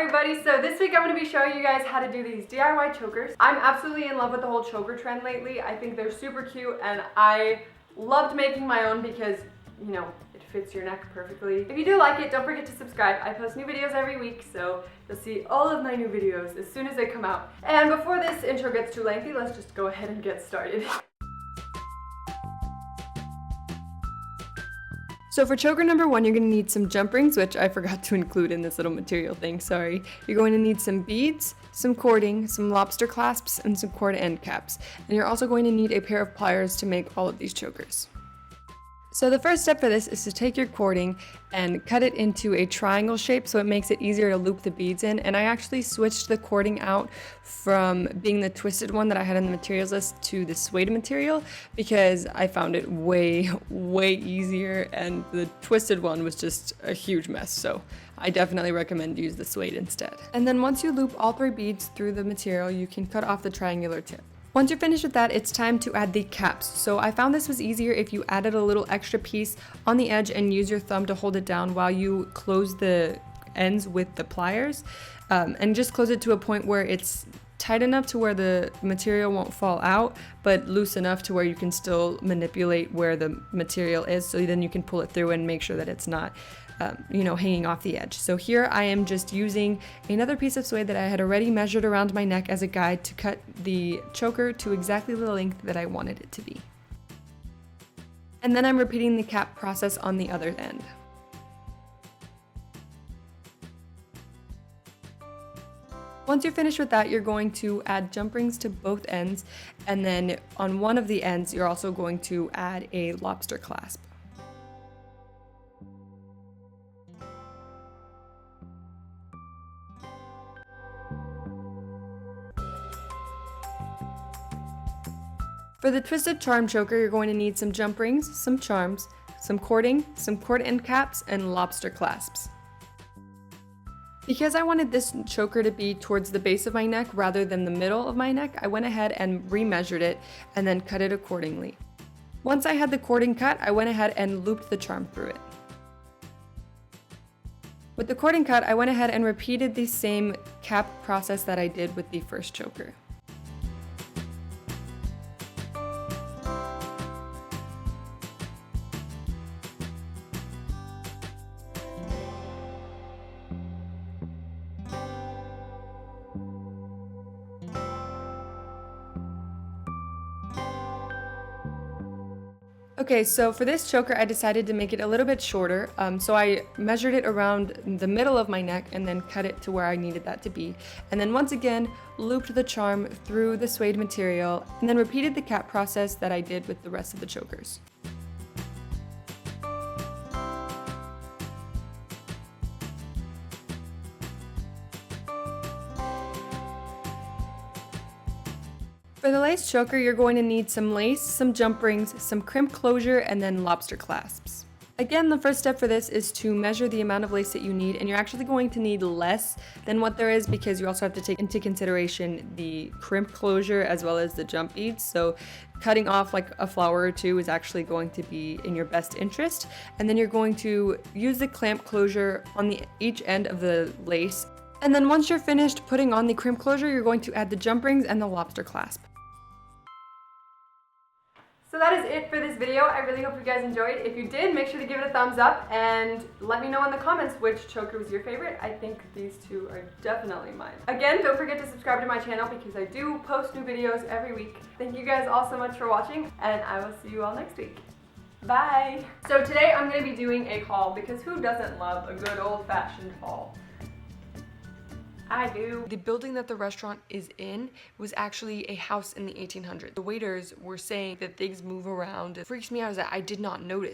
everybody, so this week I'm going to be showing you guys how to do these DIY chokers. I'm absolutely in love with the whole choker trend lately. I think they're super cute and I loved making my own because, you know, it fits your neck perfectly. If you do like it, don't forget to subscribe. I post new videos every week, so you'll see all of my new videos as soon as they come out. And before this intro gets too lengthy, let's just go ahead and get started. So for choker number one, you're going to need some jump rings, which I forgot to include in this little material thing, sorry. You're going to need some beads, some cording, some lobster clasps, and some cord end caps. And you're also going to need a pair of pliers to make all of these chokers. So the first step for this is to take your cording and cut it into a triangle shape so it makes it easier to loop the beads in. And I actually switched the cording out from being the twisted one that I had in the materials list to the suede material because I found it way easier, and the twisted one was just a huge mess. So I definitely recommend use the suede instead. And then once you loop all 3 beads through the material, you can cut off the triangular tip. Once you're finished with that, it's time to add the caps. So I found this was easier if you added a little extra piece on the edge and use your thumb to hold it down while you close the ends with the pliers, and just close it to a point where it's tight enough to where the material won't fall out, but loose enough to where you can still manipulate where the material is, so then you can pull it through and make sure that it's not hanging off the edge. So here I am just using another piece of suede that I had already measured around my neck as a guide to cut the choker to exactly the length that I wanted it to be. And then I'm repeating the cap process on the other end. Once you're finished with that, you're going to add jump rings to both ends, and then on one of the ends, you're also going to add a lobster clasp. For the twisted charm choker, you're going to need some jump rings, some charms, some cording, some cord end caps, and lobster clasps. Because I wanted this choker to be towards the base of my neck rather than the middle of my neck, I went ahead and remeasured it and then cut it accordingly. Once I had the cording cut, I went ahead and looped the charm through it. With the cording cut, I went ahead and repeated the same cap process that I did with the first choker. Okay, so for this choker, I decided to make it a little bit shorter. So I measured it around the middle of my neck and then cut it to where I needed that to be. And then once again, looped the charm through the suede material and then repeated the cap process that I did with the rest of the chokers. For the lace choker, you're going to need some lace, some jump rings, some crimp closure, and then lobster clasps. Again, the first step for this is to measure the amount of lace that you need, and you're actually going to need less than what there is because you also have to take into consideration the crimp closure as well as the jump beads. So cutting off like a flower or two is actually going to be in your best interest. And then you're going to use the clamp closure on each end of the lace. And then once you're finished putting on the crimp closure, you're going to add the jump rings and the lobster clasp. So that is it for this video. I really hope you guys enjoyed. If you did, make sure to give it a thumbs up and let me know in the comments which choker was your favorite. I think these two are definitely mine. Again, don't forget to subscribe to my channel because I do post new videos every week. Thank you guys all so much for watching, and I will see you all next week. Bye! So today I'm going to be doing a haul because who doesn't love a good old-fashioned haul? I do. The building that the restaurant is in was actually a house in the 1800s. The waiters were saying that things move around. It freaks me out is that I did not notice.